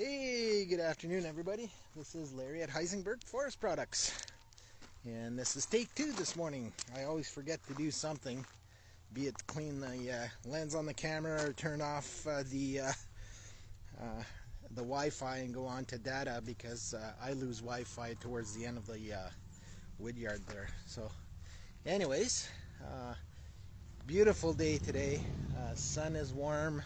Hey, good afternoon, everybody. This is Larry at Heisenberg Forest Products, and this is take two this morning. I always forget to do something, be it clean the lens on the camera or turn off the Wi-Fi and go on to data because I lose Wi-Fi towards the end of the wood yard there. So, anyways, beautiful day today. Sun is warm.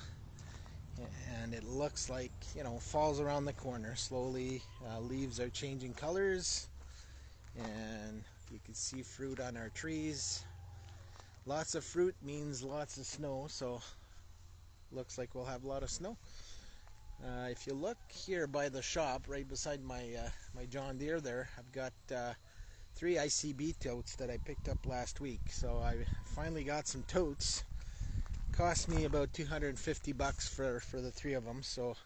And it looks like, fall's around the corner slowly. Leaves are changing colors, and you can see fruit on our trees. Lots of fruit means lots of snow, so looks like we'll have a lot of snow. If you look here by the shop, right beside my my John Deere there, I've got 3 ICB totes that I picked up last week. So I finally got some totes. Cost me about $250 for the 3 of them, so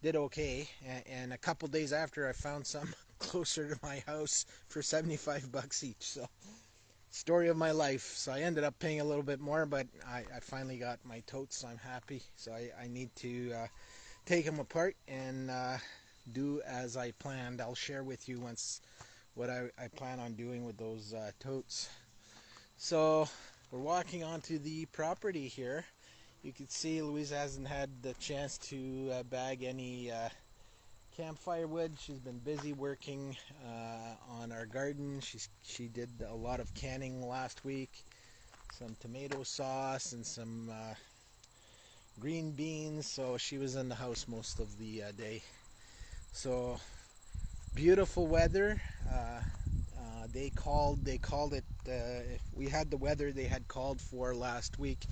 did okay. And a couple days after, I found some closer to my house for $75 each. So story of my life. So I ended up paying a little bit more, but I finally got my totes, so I'm happy. So I need to take them apart and do as I planned. I'll share with you once what I plan on doing with those totes. So we're walking onto the property here. You can see Louise hasn't had the chance to bag any campfire wood. She's been busy working on our garden. She did a lot of canning last week. Some tomato sauce and some green beans. So she was in the house most of the day. So beautiful weather. They called it, we had the weather they had called for last week,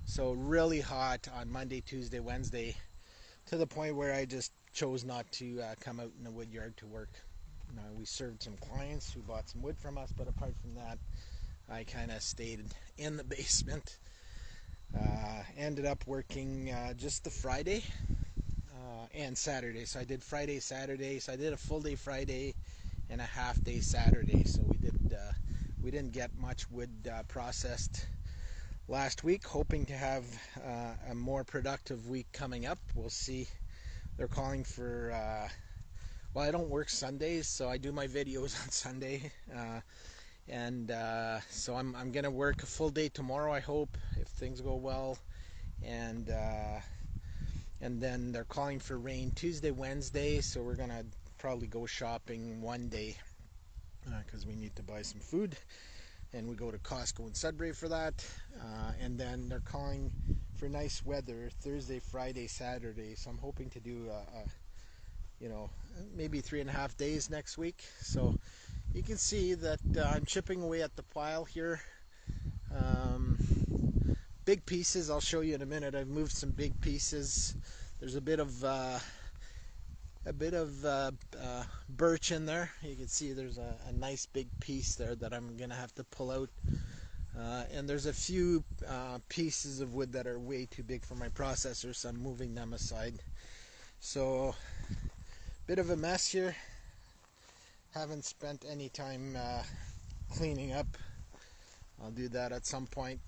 so really hot on Monday, Tuesday, Wednesday, to the point where I just chose not to come out in the wood yard to work. We served some clients who bought some wood from us, but apart from that, I kind of stayed in the basement. Ended up working just the Friday and Saturday. So I did Friday, Saturday, so I did a full day Friday and a half day Saturday. So we didn't get much wood processed last week. Hoping to have a more productive week coming up. We'll see. They're calling for well, I don't work Sundays, so I do my videos on Sunday, and so I'm gonna work a full day tomorrow, I hope, if things go well, and then they're calling for rain Tuesday, Wednesday, so we're gonna probably go shopping one day because we need to buy some food, and we go to Costco in Sudbury for that, and then they're calling for nice weather Thursday, Friday, Saturday, so I'm hoping to do maybe 3.5 days next week. So you can see that I'm chipping away at the pile here. Big pieces, I'll show you in a minute. I've moved some big pieces. There's a bit of birch in there. You can see there's a nice big piece there that I'm gonna have to pull out, and there's a few pieces of wood that are way too big for my processor, so I'm moving them aside. So bit of a mess here. Haven't spent any time cleaning up. I'll do that at some point.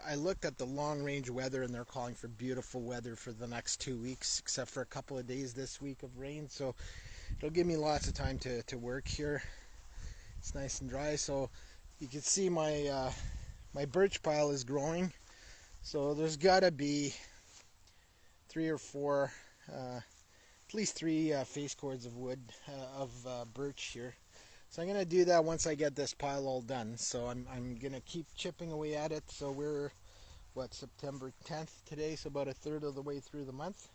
I looked at the long range weather, and they're calling for beautiful weather for the next 2 weeks, except for a couple of days this week of rain. So it'll give me lots of time to work here. It's nice and dry. So you can see my my birch pile is growing. So there's got to be 3 or 4, at least 3 face cords of wood of birch here. So I'm going to do that once I get this pile all done. So I'm going to keep chipping away at it. So we're, September 10th today, so about a third of the way through the month.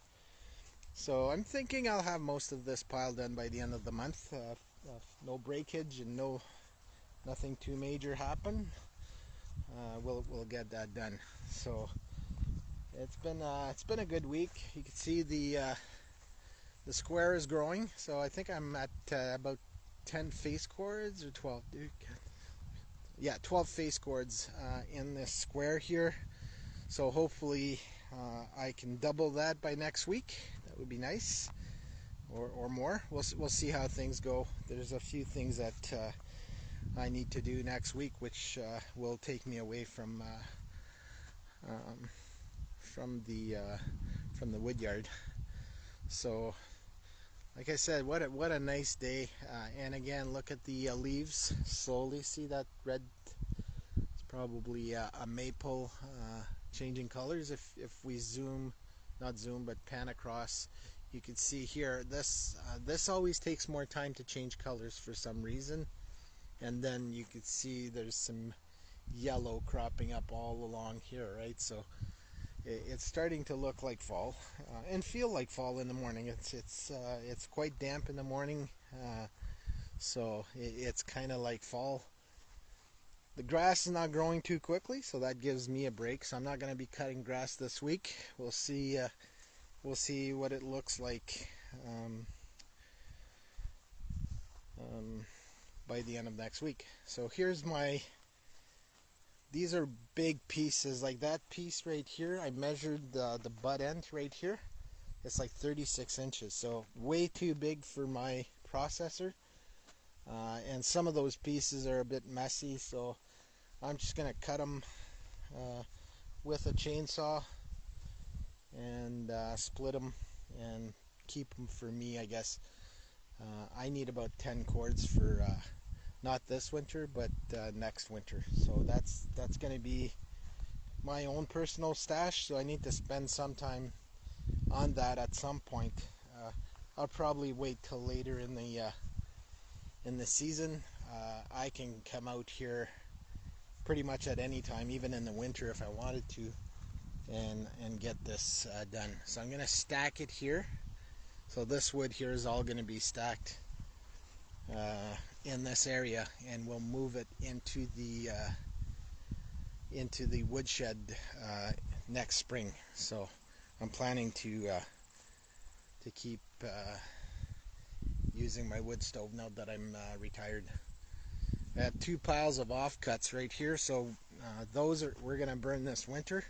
So I'm thinking I'll have most of this pile done by the end of the month. No breakage and nothing too major happen. We'll get that done. So it's been a good week. You can see the square is growing. So I think I'm at about 10 face cords or 12. Yeah, 12 face cords in this square here. So hopefully I can double that by next week. That would be nice, or more. We'll see how things go. There's a few things that I need to do next week, which will take me away from the wood yard. So like I said, what a nice day. And again, look at the leaves slowly. See that red? It's probably a maple changing colors. If we zoom, not zoom, but pan across, you can see here. This always takes more time to change colors for some reason. And then you can see there's some yellow cropping up all along here, right? So it's starting to look like fall and feel like fall in the morning. It's quite damp in the morning, so it's kind of like fall. The grass is not growing too quickly, so that gives me a break. So I'm not going to be cutting grass this week. We'll see. We'll see what it looks like by the end of next week. So here's my. These are big pieces. Like that piece right here, I measured the butt end right here. It's like 36 inches, so way too big for my processor. And some of those pieces are a bit messy, so I'm just going to cut them with a chainsaw and split them and keep them for me, I guess. I need about 10 cords for not this winter, but next winter. So that's going to be my own personal stash, so I need to spend some time on that at some point. I'll probably wait till later in the season. I can come out here pretty much at any time, even in the winter if I wanted to, and get this done. So I'm going to stack it here. So this wood here is all going to be stacked in this area, and we'll move it into the woodshed next spring. So I'm planning to keep using my wood stove now that I'm retired. I have 2 piles of offcuts right here, so we're going to burn this winter.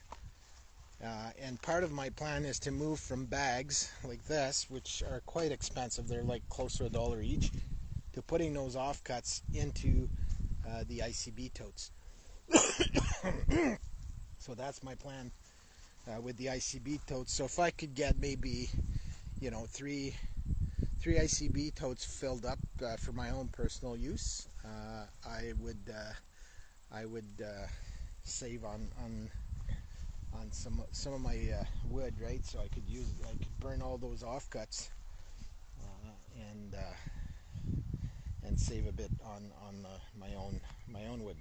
And part of my plan is to move from bags like this, which are quite expensive, they're like close to $1 each, to putting those offcuts into the ICB totes. So that's my plan with the ICB totes. So if I could get maybe, three ICB totes filled up for my own personal use, I would save on some of my wood, right? So I could burn all those offcuts and save a bit on my own wood.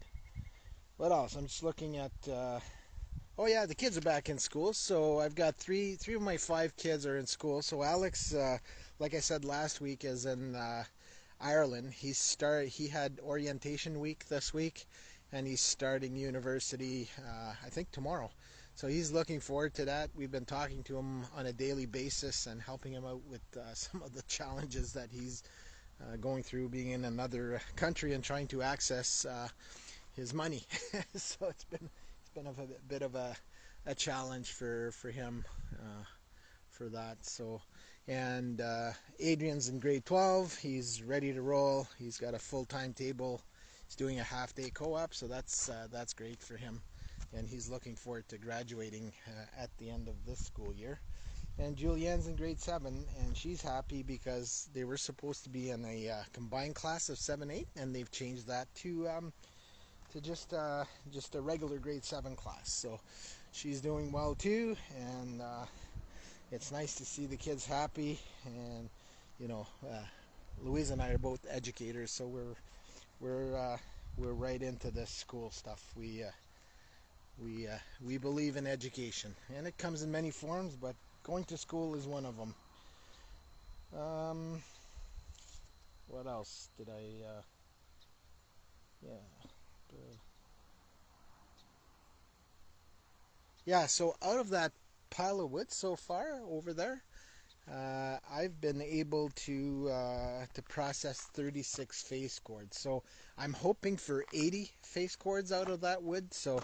What else? I'm just looking at. Oh yeah, the kids are back in school. So I've got three of my 5 kids are in school. So Alex, like I said last week, is in Ireland. He had orientation week this week, and he's starting university I think tomorrow. So he's looking forward to that. We've been talking to him on a daily basis and helping him out with some of the challenges that he's going through being in another country and trying to access his money. So it's been a bit of a challenge for him for that. So, and Adrian's in grade 12. He's ready to roll. He's got a full timetable. He's doing a half-day co-op, so that's great for him. And he's looking forward to graduating at the end of this school year. And Julianne's in grade 7, and she's happy because they were supposed to be in a combined class of 7-8, and they've changed that to just a regular grade 7 class. So she's doing well too, and it's nice to see the kids happy. And Louise and I are both educators, so we're right into this school stuff. We believe in education, and it comes in many forms, but going to school is one of them. What else did I? Yeah. So out of that pile of wood so far over there, I've been able to process 36 face cords. So I'm hoping for 80 face cords out of that wood. So,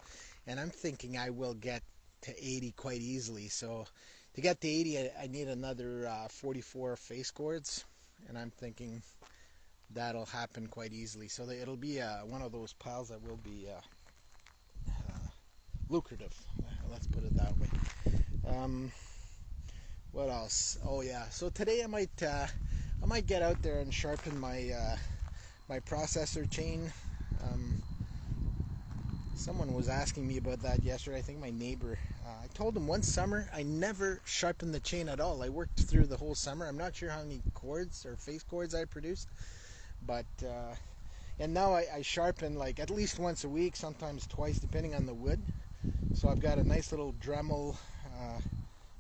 and I'm thinking I will get to 80 quite easily. So to get to 80, I need another 44 face cords, and I'm thinking that'll happen quite easily. So it'll be one of those piles that will be lucrative. Let's put it that way. What else? Oh yeah. So today I I might get out there and sharpen my my processor chain. Um, Someone was asking me about that yesterday. I think my neighbor. I told him one summer I never sharpened the chain at all. I worked through the whole summer. I'm not sure how many cords or face cords I produced, but and now I sharpen like at least once a week, sometimes twice, depending on the wood. So I've got a nice little Dremel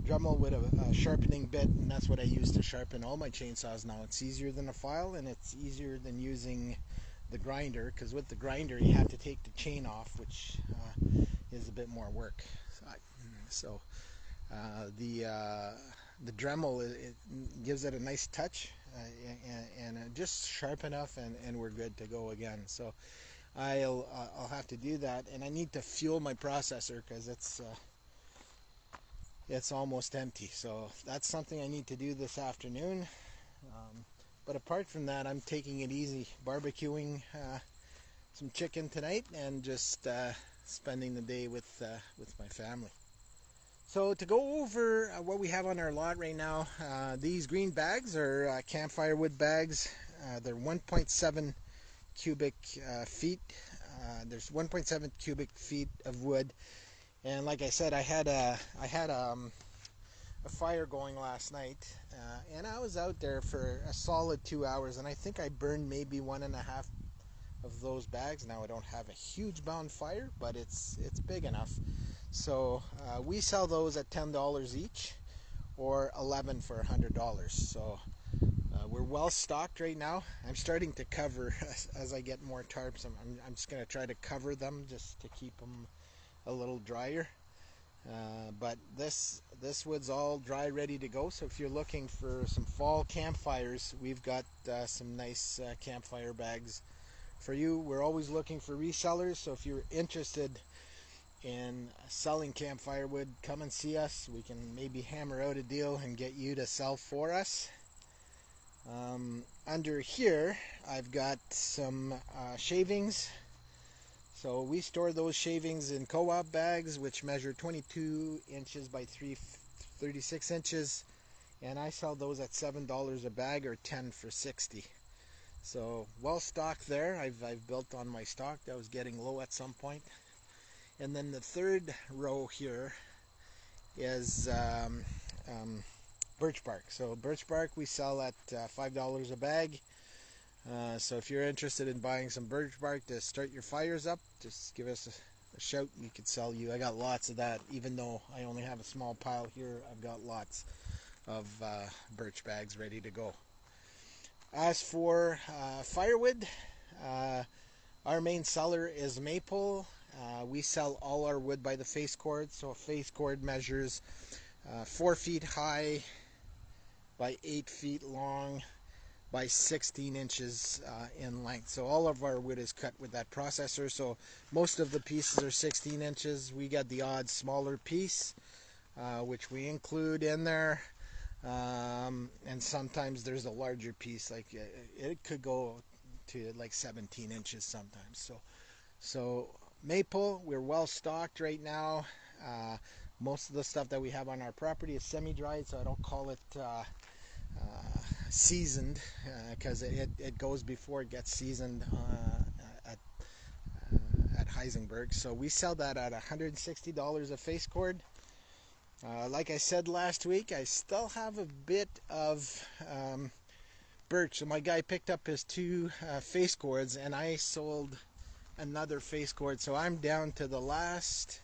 with a sharpening bit, and that's what I use to sharpen all my chainsaws now. It's easier than a file, and it's easier than using the grinder, because with the grinder you have to take the chain off, which is a bit more work. So the Dremel, it gives it a nice touch, and just sharp enough, and we're good to go again. So I'll have to do that, and I need to fuel my processor because it's almost empty. So that's something I need to do this afternoon. But apart from that, I'm taking it easy, barbecuing some chicken tonight, and just spending the day with my family. So to go over what we have on our lot right now, these green bags are campfire wood bags. They're 1.7 cubic feet. There's 1.7 cubic feet of wood, and like I said, I had a fire going last night, and I was out there for a solid 2 hours, and I think I burned maybe 1.5 of those bags. Now I don't have a huge bonfire, but it's big enough. So we sell those at $10 each, or $11 for $100. So we're well stocked right now. I'm starting to cover as I get more tarps. I'm just going to try to cover them just to keep them a little drier. But this wood's all dry, ready to go. So if you're looking for some fall campfires, we've got some nice campfire bags for you. We're always looking for resellers, so if you're interested in selling campfire wood, come and see us. We can maybe hammer out a deal and get you to sell for us. Under here I've got some shavings. So we store those shavings in co-op bags, which measure 22 inches by 36 inches, and I sell those at $7 a bag, or $10 for 60. So well stocked there. I've built on my stock. That was getting low at some point. And then the third row here is birch bark. So birch bark we sell at $5 a bag. So if you're interested in buying some birch bark to start your fires up, just give us a shout. We could sell you. I got lots of that. Even though I only have a small pile here, I've got lots of birch bags ready to go. As for firewood, our main seller is maple. We sell all our wood by the face cord. So a face cord measures 4 feet high by 8 feet long by 16 inches in length. So all of our wood is cut with that processor. So most of the pieces are 16 inches. We got the odd smaller piece, which we include in there. And sometimes there's a larger piece, like it could go to like 17 inches sometimes. So maple, we're well stocked right now. Most of the stuff that we have on our property is semi-dried, so I don't call it seasoned, because it goes before it gets seasoned at Heisenberg. So we sell that at $160 a face cord. Like I said last week, I still have a bit of birch. So my guy picked up his 2 face cords, and I sold another face cord. So I'm down to the last.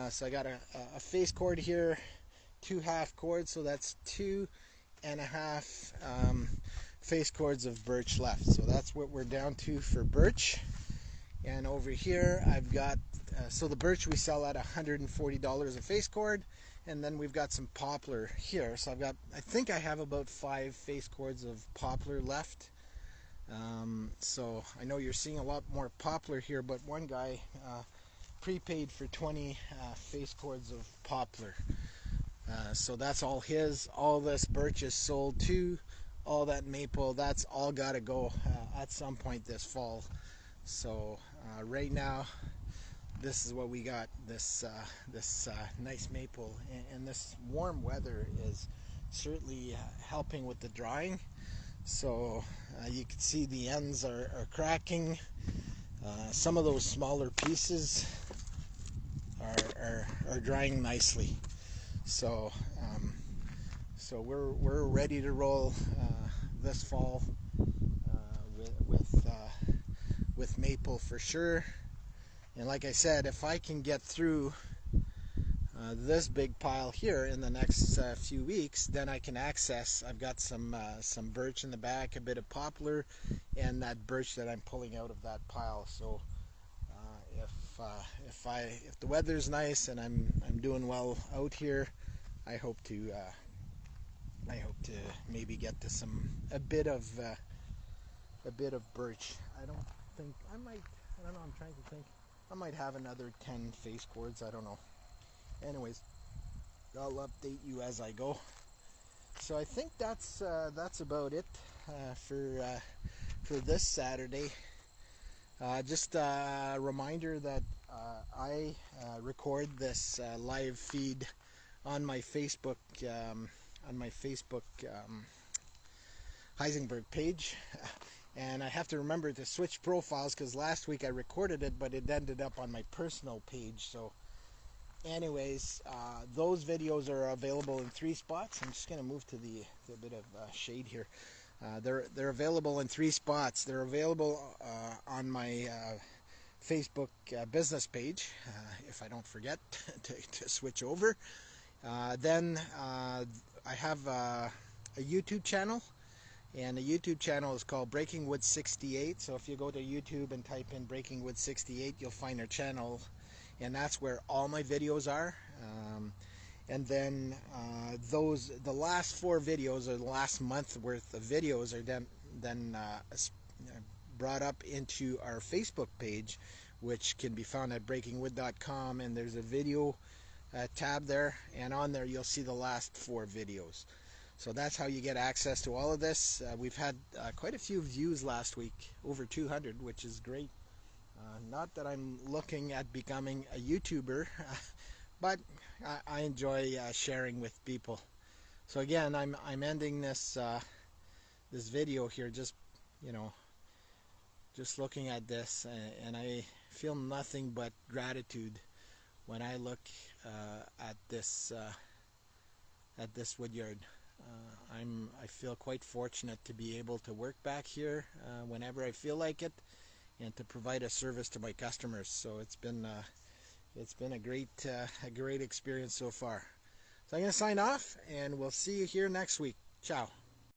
So I got a face cord here, 2 half cords. So that's 2.5 face cords of birch left. So that's what we're down to for birch. And over here I've got so the birch we sell at $140 a face cord, and then we've got some poplar here. So I think I have about 5 face cords of poplar left. So I know you're seeing a lot more poplar here, but one guy prepaid for 20 face cords of poplar. So that's all his. All this birch is sold too. All that maple, that's all got to go at some point this fall. So right now, this is what we got. This nice maple, and this warm weather is certainly helping with the drying. So you can see the ends are cracking. Some of those smaller pieces are drying nicely. So so we're ready to roll this fall with maple for sure. And like I said, if I can get through this big pile here in the next few weeks, then I can access. I've got some birch in the back, a bit of poplar, and that birch that I'm pulling out of that pile. So if the weather's nice and I'm doing well out here, I hope to maybe get to a bit of birch. I don't think I might. I don't know. I'm trying to think. I might have another 10 face cords. I don't know. Anyways, I'll update you as I go. So I think that's about it for this Saturday. Just a reminder that I record this live feed on my Facebook Heisenberg page, and I have to remember to switch profiles because last week I recorded it, but it ended up on my personal page. So anyways, those videos are available in 3 spots. I'm just going to move to the bit of shade here. They're available in 3 spots. They're available on my Facebook business page, if I don't forget to switch over. Then I have a YouTube channel, and the YouTube channel is called Breaking Wood 68. So if you go to YouTube and type in Breaking Wood 68, you'll find our channel, and that's where all my videos are. And then the last 4 videos, or the last month worth of videos, are then brought up into our Facebook page, which can be found at breakingwood.com, and there's a video tab there, and on there you'll see the last 4 videos. So that's how you get access to all of this. We've had quite a few views last week, over 200, which is great. Not that I'm looking at becoming a YouTuber, but I enjoy sharing with people. So again, I'm ending this this video here, just just looking at this, and I feel nothing but gratitude when I look at this woodyard. I feel quite fortunate to be able to work back here whenever I feel like it, and to provide a service to my customers. So it's been a great experience so far. So I'm going to sign off, and we'll see you here next week. Ciao.